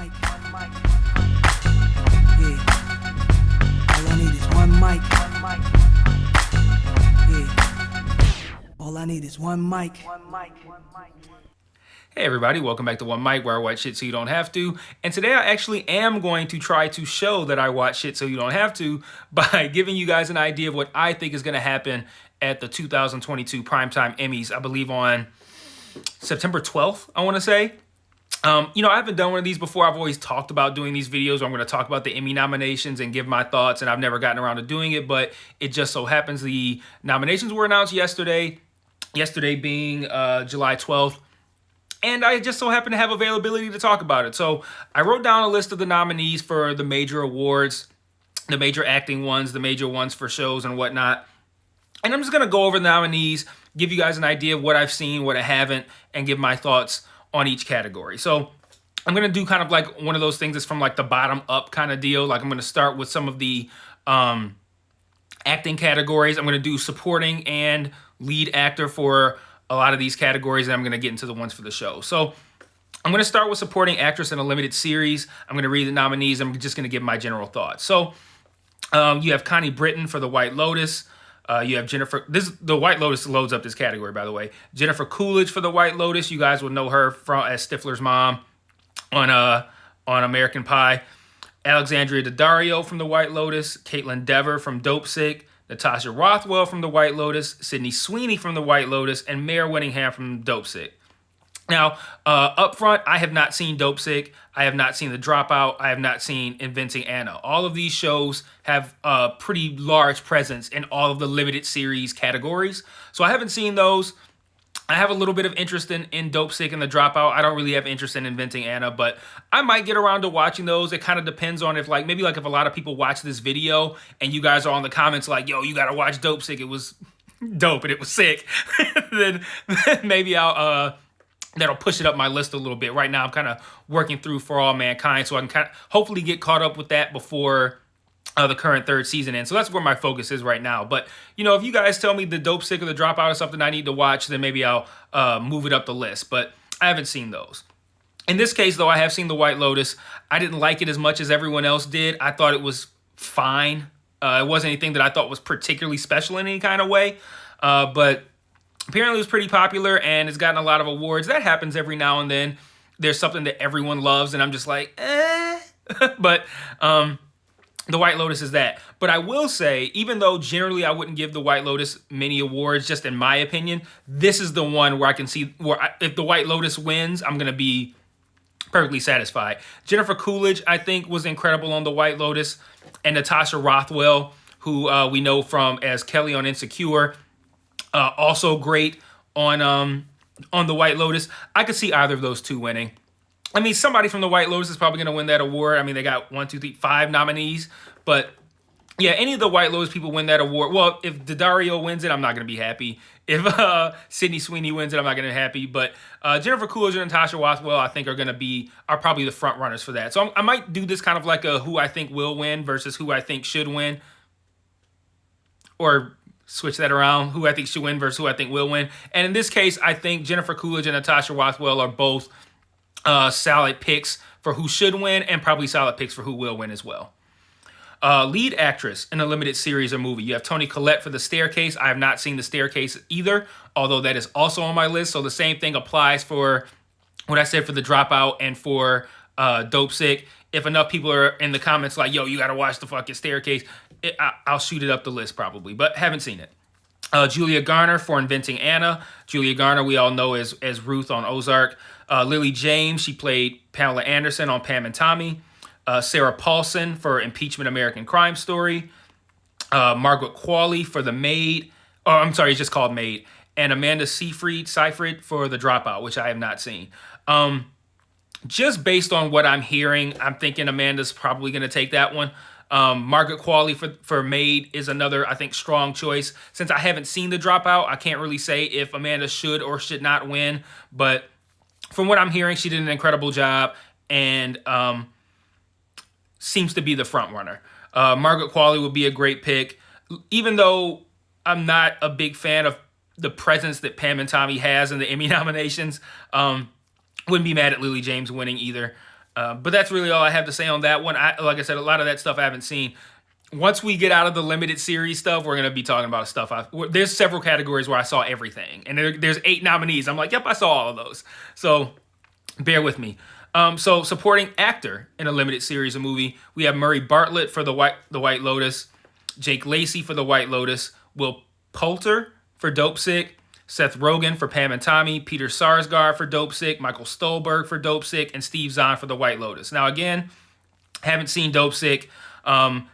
mic. Yeah. All I need is one mic. Yeah. All I need is one mic. Hey everybody, welcome back to One Mic, where I watch shit so you don't have to. And today I actually am going to try to show that I watch shit so you don't have to by giving you guys an idea of what I think is going to happen at the 2022 Primetime Emmys, I believe on September 12th, I want to say. I haven't done one of these before. I've always talked about doing these videos where I'm going to talk about the Emmy nominations and give my thoughts, and I've never gotten around to doing it, but it just so happens the nominations were announced yesterday being July 12th. And I just so happen to have availability to talk about it. So I wrote down a list of the nominees for the major awards, the major acting ones, the major ones for shows and whatnot. And I'm just going to go over the nominees, give you guys an idea of what I've seen, what I haven't, and give my thoughts on each category. So I'm going to do kind of like one of those things that's from like the bottom up kind of deal. Like I'm going to start with some of the acting categories. I'm going to do supporting and lead actor for a lot of these categories, and I'm going to get into the ones for the show. So I'm going to start with supporting actress in a limited series. I'm going to read the nominees. I'm just going to give my general thoughts. So you have Connie Britton for The White Lotus. You have Jennifer. The White Lotus loads up this category, by the way. Jennifer Coolidge for The White Lotus. You guys will know her as Stifler's mom on American Pie. Alexandria Daddario from The White Lotus. Caitlin Dever from Dopesick. Natasha Rothwell from The White Lotus, Sydney Sweeney from The White Lotus, and Mare Winningham from Dopesick. Now, up front, I have not seen Dopesick. I have not seen The Dropout. I have not seen Inventing Anna. All of these shows have a pretty large presence in all of the limited series categories. So I haven't seen those. I have a little bit of interest in Dopesick and The Dropout. I don't really have interest in Inventing Anna, but I might get around to watching those. It kind of depends on if maybe if a lot of people watch this video and you guys are on the comments like, yo, you got to watch Dopesick. It was dope and it was sick. then maybe that'll push it up my list a little bit. Right now I'm kind of working through For All Mankind, so I can kind of hopefully get caught up with that before the current third season in. So that's where my focus is right now. But, if you guys tell me the Dopesick or The Dropout is something I need to watch, then maybe I'll move it up the list. But I haven't seen those. In this case, though, I have seen The White Lotus. I didn't like it as much as everyone else did. I thought it was fine. It wasn't anything that I thought was particularly special in any kind of way. But apparently it was pretty popular and it's gotten a lot of awards. That happens every now and then. There's something that everyone loves and I'm just like, eh. But The White Lotus is that. But I will say, even though generally I wouldn't give The White Lotus many awards, just in my opinion, this is the one where I can see if The White Lotus wins, I'm going to be perfectly satisfied. Jennifer Coolidge, I think, was incredible on The White Lotus. And Natasha Rothwell, who we know from as Kelly on Insecure, also great on The White Lotus. I could see either of those two winning. I mean, somebody from The White Lotus is probably going to win that award. I mean, they got 1, 2, 3, 5 nominees. But, yeah, any of the White Lotus people win that award. Well, if Daddario wins it, I'm not going to be happy. If Sydney Sweeney wins it, I'm not going to be happy. But Jennifer Coolidge and Natasha Rothwell, I think, are probably the front runners for that. So I might do this kind of like a who I think will win versus who I think should win. Or switch that around, who I think should win versus who I think will win. And in this case, I think Jennifer Coolidge and Natasha Rothwell are both solid picks for who should win and probably solid picks for who will win as well. Lead actress in a limited series or movie. You have Toni Collette for The Staircase. I have not seen The Staircase either, although that is also on my list. So the same thing applies for what I said for The Dropout and for Dopesick. If enough people are in the comments like, yo, you got to watch the fucking Staircase, I'll shoot it up the list probably, but haven't seen it. Julia Garner for Inventing Anna. Julia Garner, we all know as Ruth on Ozark. Lily James, she played Pamela Anderson on Pam and Tommy. Sarah Paulson for Impeachment American Crime Story. Margaret Qualley for The Maid. Oh, I'm sorry, it's just called Maid. And Amanda Seyfried for The Dropout, which I have not seen. Just based on what I'm hearing, I'm thinking Amanda's probably going to take that one. Margaret Qualley for Maid is another, I think, strong choice. Since I haven't seen The Dropout, I can't really say if Amanda should or should not win. But from what I'm hearing, she did an incredible job and seems to be the front runner. Margaret Qualley would be a great pick. Even though I'm not a big fan of the presence that Pam and Tommy has in the Emmy nominations, wouldn't be mad at Lily James winning either. But that's really all I have to say on that one. Like I said, a lot of that stuff I haven't seen. Once we get out of the limited series stuff, we're going to be talking about stuff. There's several categories where I saw everything. And there's 8 nominees. I'm like, yep, I saw all of those. So bear with me. So supporting actor in a limited series or movie, we have Murray Bartlett for The White Lotus, Jake Lacey for The White Lotus, Will Poulter for Dope Sick, Seth Rogen for Pam and Tommy, Peter Sarsgaard for Dope Sick, Michael Stolberg for Dope Sick, and Steve Zahn for The White Lotus. Now again, haven't seen Dope Sick,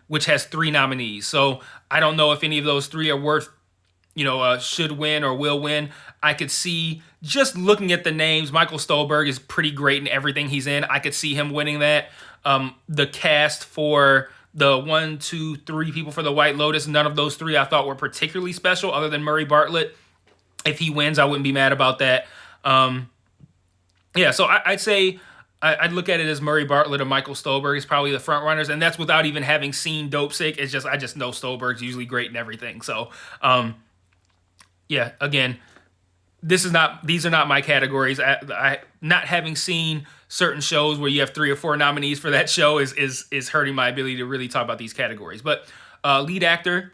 which has 3 nominees. So I don't know if any of those 3 are worth, should win or will win. I could see, just looking at the names, Michael Stolberg is pretty great in everything he's in. I could see him winning that. The cast for the 1, 2, 3 people for The White Lotus, none of those 3 I thought were particularly special other than Murray Bartlett. If he wins, I wouldn't be mad about that. So I'd say I'd look at it as Murray Bartlett or Michael Stolberg is probably the front runners, and that's without even having seen Dope Sick. It's just I just know Stolberg's usually great in everything. So again, these are not my categories. I not having seen certain shows where you have 3 or 4 nominees for that show is hurting my ability to really talk about these categories. But lead actor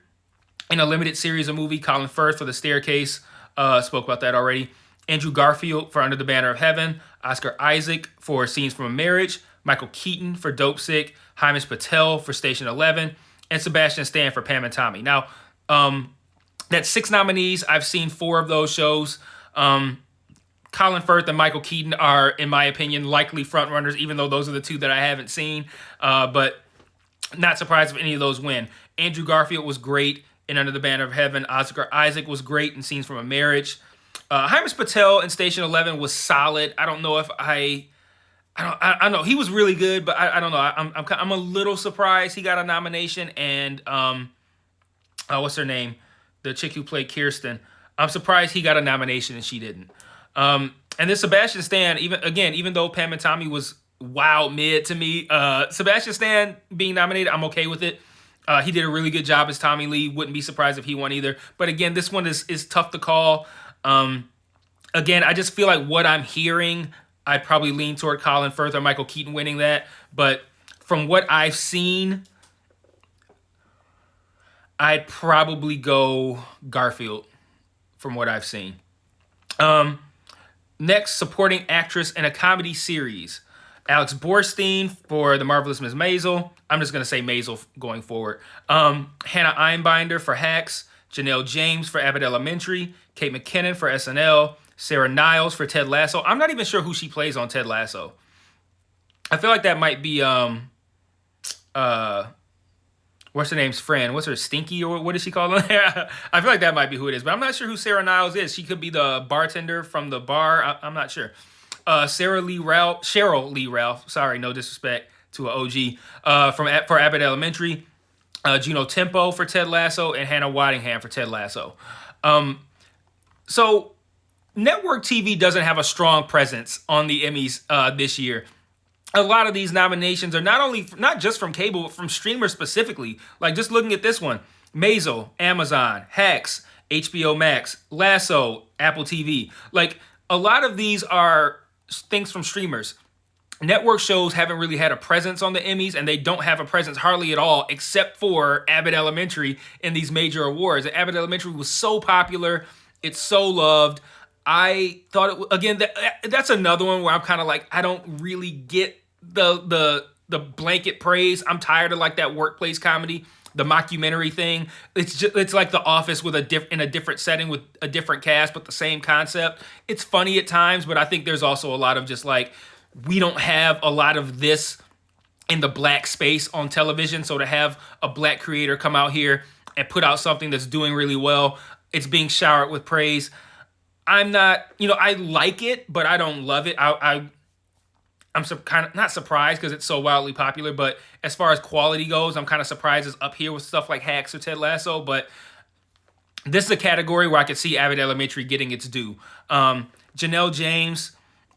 in a limited series or movie, Colin Firth for The Staircase. Spoke about that already. Andrew Garfield for Under the Banner of Heaven, Oscar Isaac for Scenes from a Marriage, Michael Keaton for Dope Sick, Himesh Patel for Station 11, and Sebastian Stan for Pam and Tommy. Now, that's 6 nominees. I've seen 4 of those shows. Colin Firth and Michael Keaton are, in my opinion, likely frontrunners, even though those are the 2 that I haven't seen. But not surprised if any of those win. Andrew Garfield was great in Under the Banner of Heaven. Oscar Isaac was great in Scenes from a Marriage. Himesh Patel in Station 11 was solid. I don't know if I don't know. He was really good, but I don't know. I'm a little surprised he got a nomination. And what's her name? The chick who played Kirsten. I'm surprised he got a nomination and she didn't. And then Sebastian Stan, even though Pam and Tommy was wild mid to me, Sebastian Stan being nominated, I'm okay with it. He did a really good job as Tommy Lee. Wouldn't be surprised if he won either. But again, this one is tough to call. Again, I just feel like what I'm hearing, I'd probably lean toward Colin Firth or Michael Keaton winning that. But from what I've seen, I'd probably go Garfield from what I've seen. Next, supporting actress in a comedy series. Alex Borstein for The Marvelous Miss Maisel. I'm just going to say Maisel going forward. Hannah Einbinder for Hacks. Janelle James for Avid Elementary. Kate McKinnon for SNL. Sarah Niles for Ted Lasso. I'm not even sure who she plays on Ted Lasso. I feel like that might be, what's her name's friend? What's her, Stinky, or what is she called on there? I feel like that might be who it is, but I'm not sure who Sarah Niles is. She could be the bartender from the bar. I'm not sure. Cheryl Lee Ralph, sorry, no disrespect to an OG, for Abbott Elementary, Juno Tempo for Ted Lasso, and Hannah Waddingham for Ted Lasso. So network TV doesn't have a strong presence on the Emmys this year. A lot of these nominations are not just from cable, but from streamers specifically. Like just looking at this one, Maisel, Amazon, Hacks, HBO Max, Lasso, Apple TV. Like a lot of these are things from streamers. Network shows haven't really had a presence on the Emmys, and they don't have a presence hardly at all, except for Abbott Elementary in these major awards. And Abbott Elementary was so popular. It's so loved. I thought, that's another one where I'm kind of like, I don't really get the blanket praise. I'm tired of like that workplace comedy, the mockumentary thing. It's like The Office with in a different setting with a different cast, but the same concept. It's funny at times, but I think there's also a lot of just like, we don't have a lot of this in the black space on television. So to have a black creator come out here and put out something that's doing really well, it's being showered with praise. I'm not, I like it, but I don't love it. I'm kind of not surprised because it's so wildly popular, but as far as quality goes, I'm kind of surprised it's up here with stuff like Hacks or Ted Lasso. But this is a category where I could see Avid Elementary getting its due. Janelle James,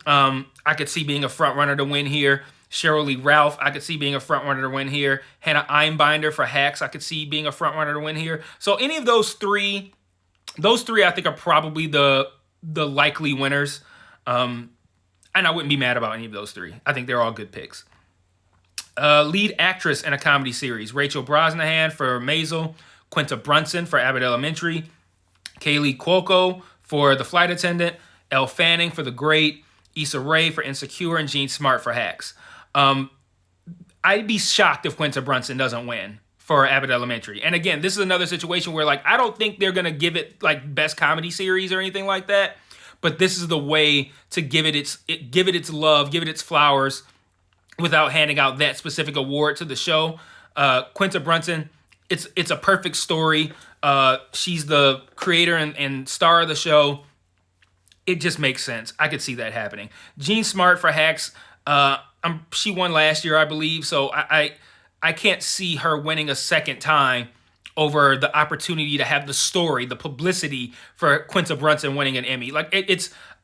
I could see being a front runner to win here. Cheryl Lee Ralph, I could see being a front runner to win here. Hannah Einbinder for Hacks, I could see being a front runner to win here. So any of those three I think are probably the likely winners. And I wouldn't be mad about any of those three. I think they're all good picks. Lead actress in a comedy series. Rachel Brosnahan for Maisel. Quinta Brunson for Abbott Elementary. Kaylee Cuoco for The Flight Attendant. Elle Fanning for The Great. Issa Rae for Insecure. And Jean Smart for Hacks. I'd be shocked if Quinta Brunson doesn't win for Abbott Elementary. And again, this is another situation where like I don't think they're going to give it like best comedy series or anything like that. But this is the way to give it its love, give it its flowers, without handing out that specific award to the show. Quinta Brunson, it's a perfect story. She's the creator and star of the show. It just makes sense. I could see that happening. Jean Smart for Hacks. She won last year, I believe. So I can't see her winning a second time over the opportunity to have the story, the publicity for Quinta Brunson winning an Emmy. Like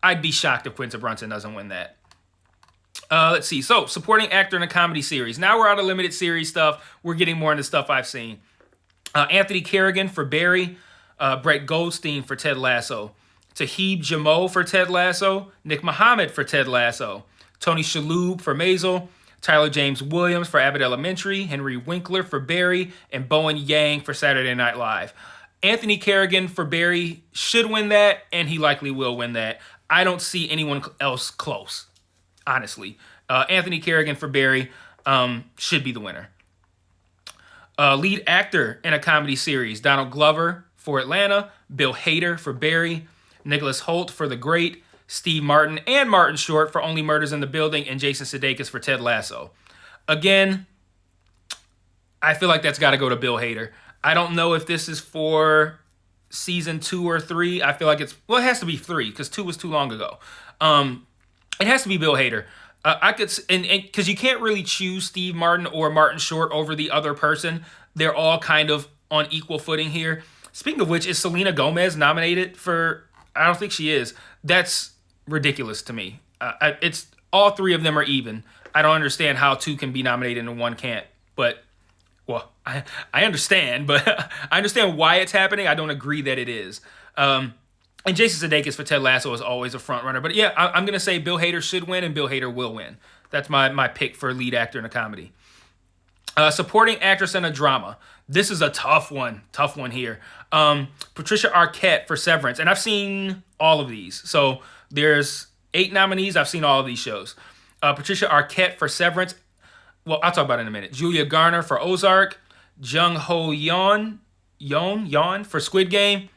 I'd be shocked if Quinta Brunson doesn't win that. Let's see. So, supporting actor in a comedy series. Now we're out of limited series stuff. We're getting more into stuff I've seen. Anthony Kerrigan for Barry. Brett Goldstein for Ted Lasso. Tahib Jamoh for Ted Lasso. Nick Mohammed for Ted Lasso. Tony Shalhoub for Maisel. Tyler James Williams for Abbott Elementary. Henry Winkler for Barry. And Bowen Yang for Saturday Night Live. Anthony Kerrigan for Barry should win that, and he likely will win that. I don't see anyone else close. Honestly, Anthony Kerrigan for Barry should be the winner. Lead actor in a comedy series. Donald Glover for Atlanta. Bill Hader for Barry. Nicholas Hoult for The Great. Steve Martin and Martin Short for Only Murders in the Building. And Jason Sudeikis for Ted Lasso. Again, I feel like that's got to go to Bill Hader. I don't know if this is for season 2 or 3. I feel like it has to be 3 because 2 was too long ago. It has to be Bill Hader. I could, and because you can't really choose Steve Martin or Martin Short over the other person. They're all kind of on equal footing here. Speaking of which, is Selena Gomez nominated for? I don't think she is. That's ridiculous to me. It's all 3 of them are even. I don't understand how 2 can be nominated and 1 can't. But well, I understand, but I understand why it's happening. I don't agree that it is. And Jason Sudeikis for Ted Lasso is always a front runner. But yeah, I'm going to say Bill Hader should win and Bill Hader will win. That's my pick for lead actor in a comedy. Supporting actress in a drama. This is a tough one here. Patricia Arquette for Severance. And I've seen all of these. So there's 8 nominees. I've seen all of these shows. Patricia Arquette for Severance. Well, I'll talk about it in a minute. Julia Garner for Ozark. Jung Ho Yeon for Squid Game.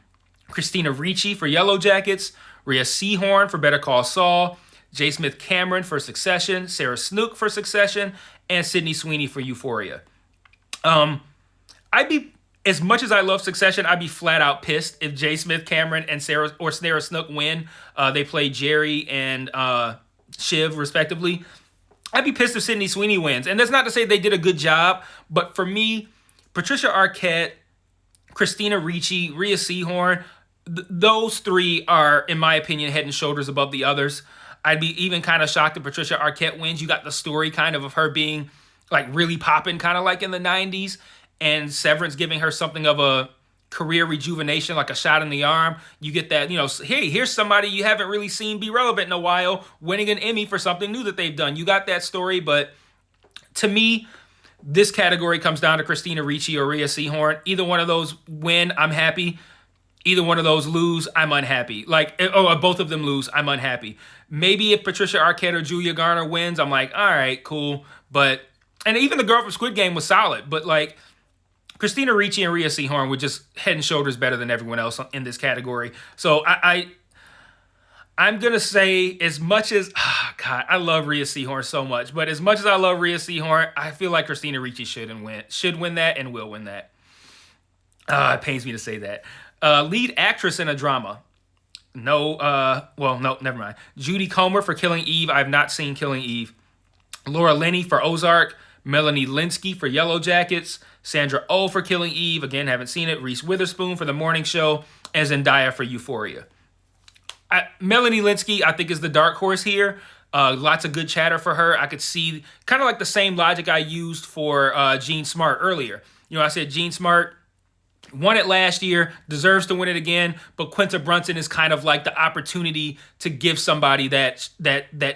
Christina Ricci for Yellow Jackets. Rhea Seehorn for Better Call Saul. J. Smith Cameron for Succession. Sarah Snook for Succession. And Sydney Sweeney for Euphoria. I'd be, as much as I love Succession, I'd be flat out pissed if J. Smith Cameron and Sarah Snook win. They play Jerry and Shiv, respectively. I'd be pissed if Sydney Sweeney wins. And that's not to say they did a good job, but for me, Patricia Arquette, Christina Ricci, Rhea Seehorn, those 3 are, in my opinion, head and shoulders above the others. I'd be even kind of shocked if Patricia Arquette wins. You got the story kind of her being like really popping kind of like in the 90s, and Severance giving her something of a career rejuvenation, like a shot in the arm. You get that, hey, here's somebody you haven't really seen be relevant in a while, winning an Emmy for something new that they've done. You got that story, but to me, this category comes down to Christina Ricci or Rhea Seehorn. Either one of those win, I'm happy. Either one of those lose, I'm unhappy. Both of them lose, I'm unhappy. Maybe if Patricia Arquette or Julia Garner wins, I'm like, all right, cool. And even the girl from Squid Game was solid, but like Christina Ricci and Rhea Seehorn were just head and shoulders better than everyone else in this category. So I'm going to say, as much as, I love Rhea Seehorn so much, but as much as I love Rhea Seehorn, I feel like Christina Ricci should win that and will win that. It pains me to say that. Lead actress in a drama. No, never mind. Judy Comer for Killing Eve. I've not seen Killing Eve. Laura Linney for Ozark. Melanie Linsky for Yellow Jackets. Sandra Oh for Killing Eve. Again, haven't seen it. Reese Witherspoon for The Morning Show. And Zendaya for Euphoria. Melanie Linsky, I think, is the dark horse here. Lots of good chatter for her. I could see kind of like the same logic I used for Jean Smart earlier. I said Jean Smart, Won it last year, deserves to win it again, but Quinta Brunson is kind of like the opportunity to give somebody that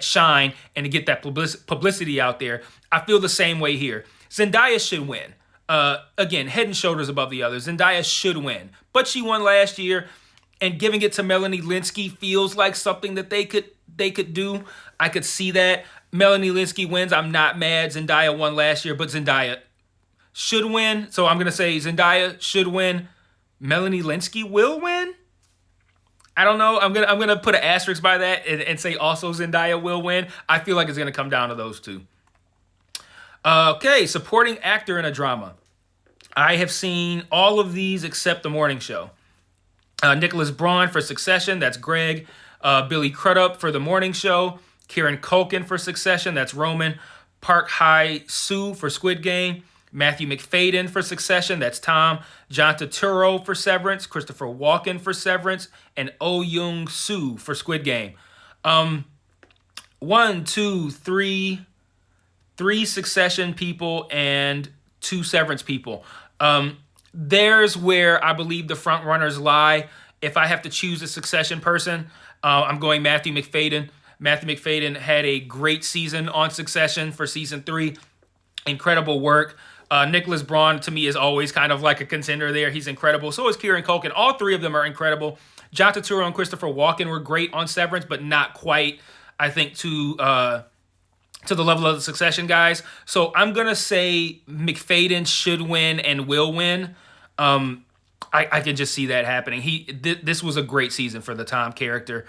shine and to get that publicity out there. I feel the same way here. Zendaya should win. Again, head and shoulders above the others. Zendaya should win, but she won last year, and giving it to Melanie Lynskey feels like something that they could do. I could see that. Melanie Lynskey wins. I'm not mad. Zendaya won last year, but Zendaya should win. So I'm going to say Zendaya should win. Melanie Lynskey will win. I don't know. I'm gonna put an asterisk by that and say also Zendaya will win. I feel like it's going to come down to those two. Okay, supporting actor in a drama. I have seen all of these except The Morning Show. Nicholas Braun for Succession, that's Greg. Billy Crudup for The Morning Show. Kieran Culkin for Succession, that's Roman. Park Hae-soo for Squid Game. Matthew McFadyen for Succession, that's Tom. John Turturro for Severance. Christopher Walken for Severance. And Oh Young-soo for Squid Game. Three Succession people and 2 Severance people. There's where I believe the front runners lie. If I have to choose a Succession person, I'm going Matthew McFadyen. Matthew McFadyen had a great season on Succession for season 3. Incredible work. Nicholas Braun, to me, is always kind of like a contender there. He's incredible. So is Kieran Culkin. All 3 of them are incredible. John Turturro and Christopher Walken were great on Severance, but not quite, I think, to the level of the Succession guys. So I'm going to say McFadyen should win and will win. I can just see that happening. This was a great season for the Tom character.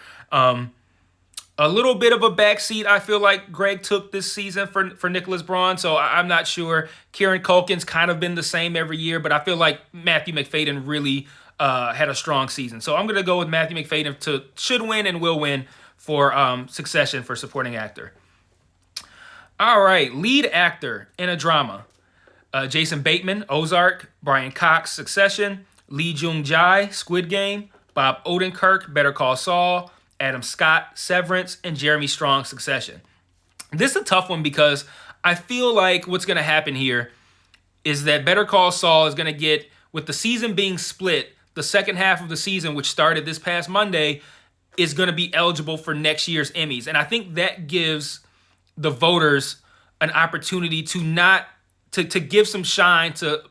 A little bit of a backseat, I feel like Greg took this season for Nicholas Braun, so I'm not sure. Kieran Culkin's kind of been the same every year, but I feel like Matthew McFadyen really had a strong season. So I'm going to go with Matthew McFadyen to should win and will win for Succession for supporting actor. All right, lead actor in a drama. Jason Bateman, Ozark. Brian Cox, Succession. Lee Jung-jae, Squid Game. Bob Odenkirk, Better Call Saul. Adam Scott, Severance. And Jeremy Strong, Succession. This is a tough one because I feel like what's going to happen here is that Better Call Saul is going to get, with the season being split, the second half of the season, which started this past Monday, is going to be eligible for next year's Emmys. And I think that gives the voters an opportunity to give some shine to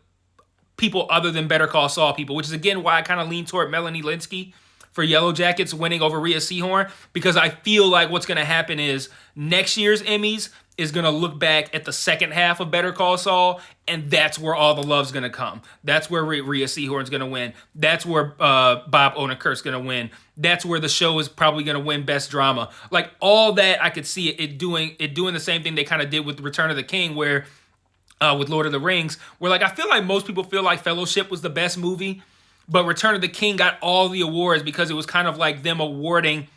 people other than Better Call Saul people, which is again why I kind of lean toward Melanie Lynskey for Yellow Jackets winning over Rhea Seehorn, because I feel like what's going to happen is next year's Emmys is going to look back at the second half of Better Call Saul, and that's where all the love's going to come. That's where Rhea Seehorn's going to win. That's where Bob Odenkirk's going to win. That's where the show is probably going to win Best Drama. Like all that, I could see it doing the same thing they kind of did with Return of the King, where with Lord of the Rings, where like I feel like most people feel like Fellowship was the best movie, but Return of the King got all the awards because it was kind of like them awarding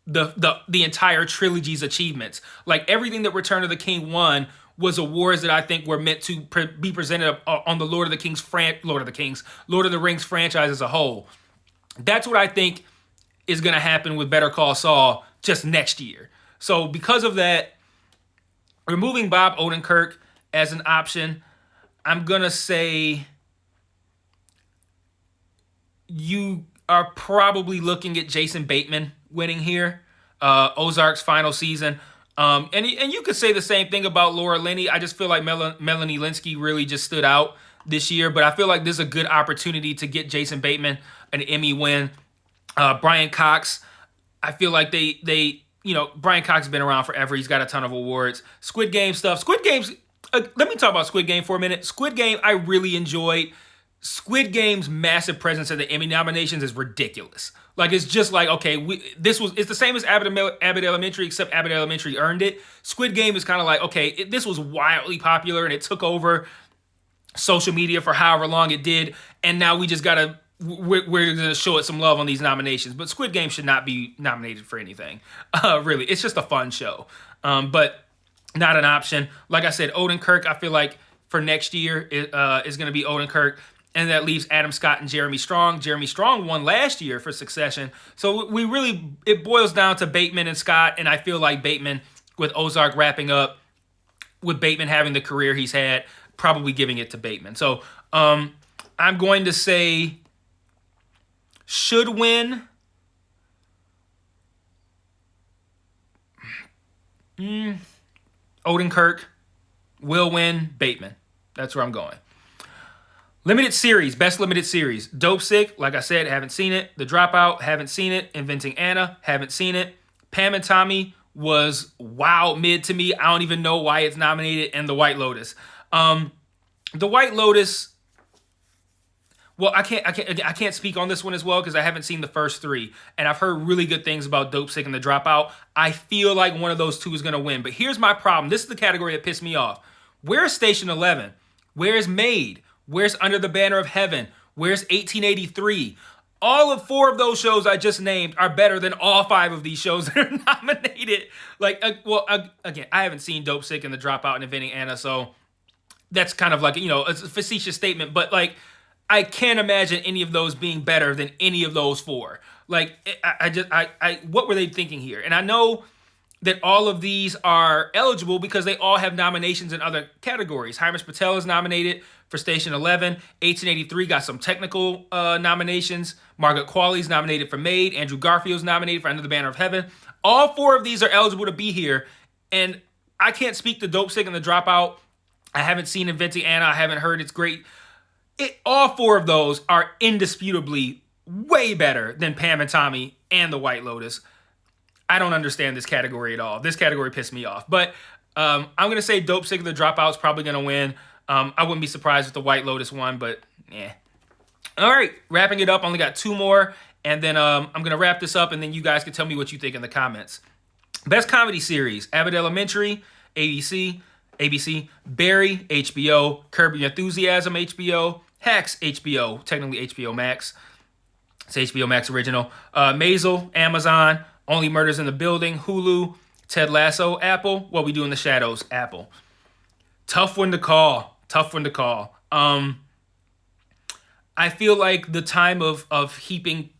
the entire trilogy's achievements. Like everything that Return of the King won was awards that I think were meant to be presented on the Lord of the Rings franchise as a whole. That's what I think is going to happen with Better Call Saul just next year. So because of that, removing Bob Odenkirk as an option, I'm going to say you are probably looking at Jason Bateman winning here, Ozark's final season. And you could say the same thing about Laura Linney. I just feel like Melanie Lynskey really just stood out this year, but I feel like this is a good opportunity to get Jason Bateman an Emmy win. Brian Cox, I feel like Brian Cox has been around forever. He's got a ton of awards. Squid Game stuff. Squid Game's, let me talk about Squid Game for a minute. Squid Game, I really enjoyed. Squid Game's massive presence at the Emmy nominations is ridiculous. Like, it's just like, okay, it's the same as Avid Elementary, except Avid Elementary earned it. Squid Game is kind of like, okay, this was wildly popular and it took over social media for however long it did, and now we're going to show it some love on these nominations. But Squid Game should not be nominated for anything. Really, it's just a fun show. But not an option. Like I said, Odenkirk, I feel like for next year is going to be Odenkirk. And that leaves Adam Scott and Jeremy Strong. Jeremy Strong won last year for Succession. So it boils down to Bateman and Scott. And I feel like Bateman, with Ozark wrapping up, with Bateman having the career he's had, probably giving it to Bateman. So I'm going to say should win. Odenkirk. Will win. Bateman. That's where I'm going. Limited series. Best limited series. Dope Sick. Like I said, haven't seen it. The Dropout. Haven't seen it. Inventing Anna. Haven't seen it. Pam and Tommy was wow mid to me. I don't even know why it's nominated. And The White Lotus. The White Lotus. Well, I can't speak on this one as well because I haven't seen the first three, and I've heard really good things about Dope Sick and The Dropout. I feel like one of those two is gonna win, but here's my problem. This is the category that pissed me off. Where's Station 11? Where's Made? Where's Under the Banner of Heaven? Where's 1883? All of 4 of those shows I just named are better than all 5 of these shows that are nominated. Again, I haven't seen Dope Sick and The Dropout and Inventing Anna, so that's kind of like, it's a facetious statement, but like, I can't imagine any of those being better than any of those 4. Like, what were they thinking here? And I know that all of these are eligible because they all have nominations in other categories. Hamish Patel is nominated for Station 11. 1883 got some technical nominations. Margaret Qualley's nominated for Made. Andrew Garfield's nominated for Under the Banner of Heaven. All 4 of these are eligible to be here. And I can't speak to Dope Sick and The Dropout. I haven't seen Inventing Anna. I haven't heard it's great. All 4 of those are indisputably way better than Pam and Tommy and The White Lotus. I don't understand this category at all. This category pissed me off. But I'm going to say Dope Sick and The Dropout's probably going to win. I wouldn't be surprised if The White Lotus won, but yeah. All right, wrapping it up. Only got 2 more. And then I'm going to wrap this up, and then you guys can tell me what you think in the comments. Best Comedy Series. Avid Elementary, ABC, Barry, HBO, Curb Your Enthusiasm, HBO, Hacks, HBO, technically HBO Max. It's HBO Max original. Maisel, Amazon, Only Murders in the Building, Hulu, Ted Lasso, Apple. What We Do in the Shadows, Apple. Tough one to call. I feel like the time of heaping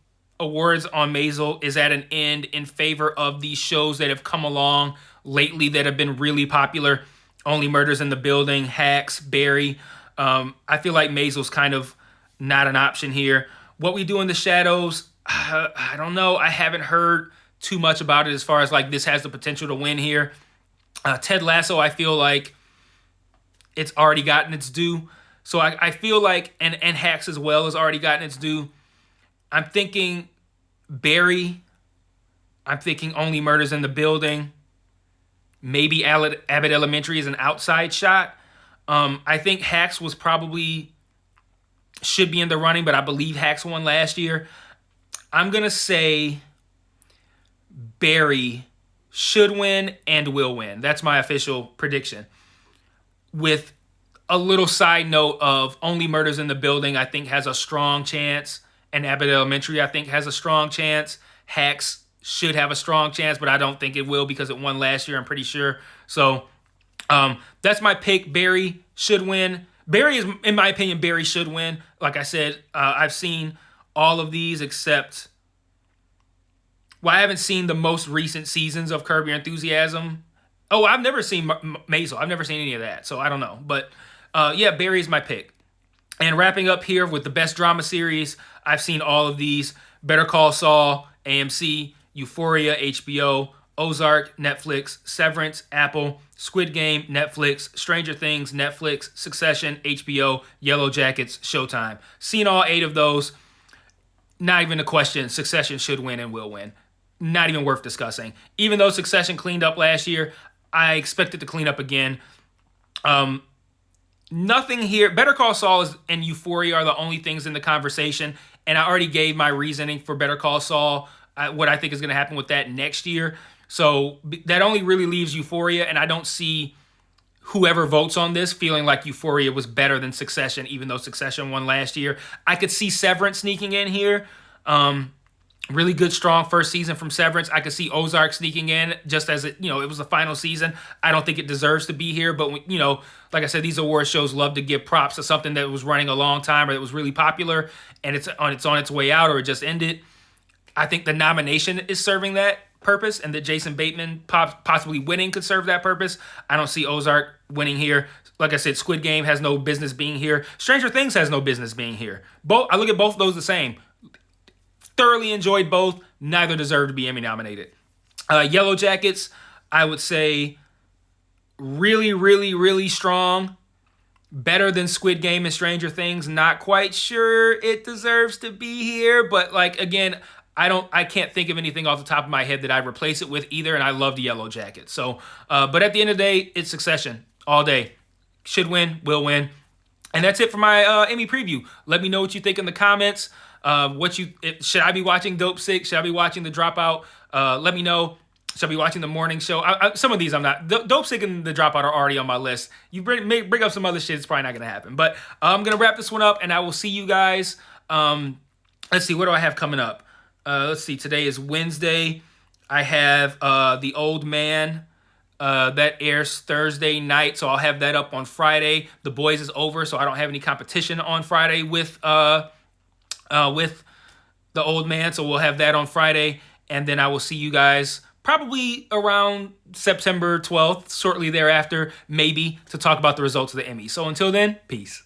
awards on Maisel is at an end in favor of these shows that have come along lately that have been really popular. Only Murders in the Building, Hacks, Barry. I feel like Maisel's kind of not an option here. What We Do in the Shadows, I don't know. I haven't heard too much about it as far as like this has the potential to win here. Ted Lasso, I feel like it's already gotten its due. So I feel like, and Hacks as well has already gotten its due. I'm thinking Barry. I'm thinking Only Murders in the Building. Maybe Abbott Elementary is an outside shot. I think Hacks should be in the running, but I believe Hacks won last year. I'm going to say Barry should win and will win. That's my official prediction. With a little side note of Only Murders in the Building, I think has a strong chance. And Abbott Elementary, I think, has a strong chance. Hacks should have a strong chance, but I don't think it will because it won last year, I'm pretty sure. So that's my pick. Barry should win. Barry is, in my opinion, Barry should win. Like I said, I've seen all of these except, well, I haven't seen the most recent seasons of Curb Your Enthusiasm. Oh, I've never seen Maisel. I've never seen any of that, so I don't know. But yeah, Barry is my pick. And wrapping up here with the best drama series, I've seen all of these. Better Call Saul, AMC, Euphoria, HBO, Ozark, Netflix, Severance, Apple, Squid Game, Netflix, Stranger Things, Netflix, Succession, HBO, Yellow Jackets, Showtime. Seen all 8 of those. Not even a question. Succession should win and will win. Not even worth discussing. Even though Succession cleaned up last year, I expect it to clean up again. Nothing here. Better Call Saul and Euphoria are the only things in the conversation, and I already gave my reasoning for Better Call Saul, what I think is going to happen with that next year. So that only really leaves Euphoria, and I don't see whoever votes on this feeling like Euphoria was better than Succession, even though Succession won last year. I could see Severance sneaking in here. Really good, strong first season from Severance. I could see Ozark sneaking in just as it was the final season. I don't think it deserves to be here, but like I said, these award shows love to give props to something that was running a long time or that was really popular and it's on its way out or it just ended. I think the nomination is serving that purpose, and that Jason Bateman possibly winning could serve that purpose. I don't see Ozark winning here. Like I said, Squid Game has no business being here. Stranger Things has no business being here. I look at both of those the same. Thoroughly enjoyed both. Neither deserve to be Emmy nominated. Yellow Jackets, I would say really, really, really strong. Better than Squid Game and Stranger Things. Not quite sure it deserves to be here, but like again, I can't think of anything off the top of my head that I'd replace it with either, and I love the Yellow Jackets. So, but at the end of the day, it's Succession all day. Should win, will win. And that's it for my Emmy preview. Let me know what you think in the comments. Should I be watching Dope Sick? Should I be watching The Dropout? Let me know. Should I be watching The Morning Show? Some of these I'm not. Dope Sick and The Dropout are already on my list. You bring up some other shit, it's probably not going to happen. But I'm going to wrap this one up, and I will see you guys. Let's see, what do I have coming up? Let's see, today is Wednesday. I have The Old Man. That airs Thursday night, so I'll have that up on Friday. The Boys is over, so I don't have any competition on Friday with The Old Man, so we'll have that on Friday. And then I will see you guys probably around September 12th, shortly thereafter, maybe, to talk about the results of the Emmy. So until then, peace.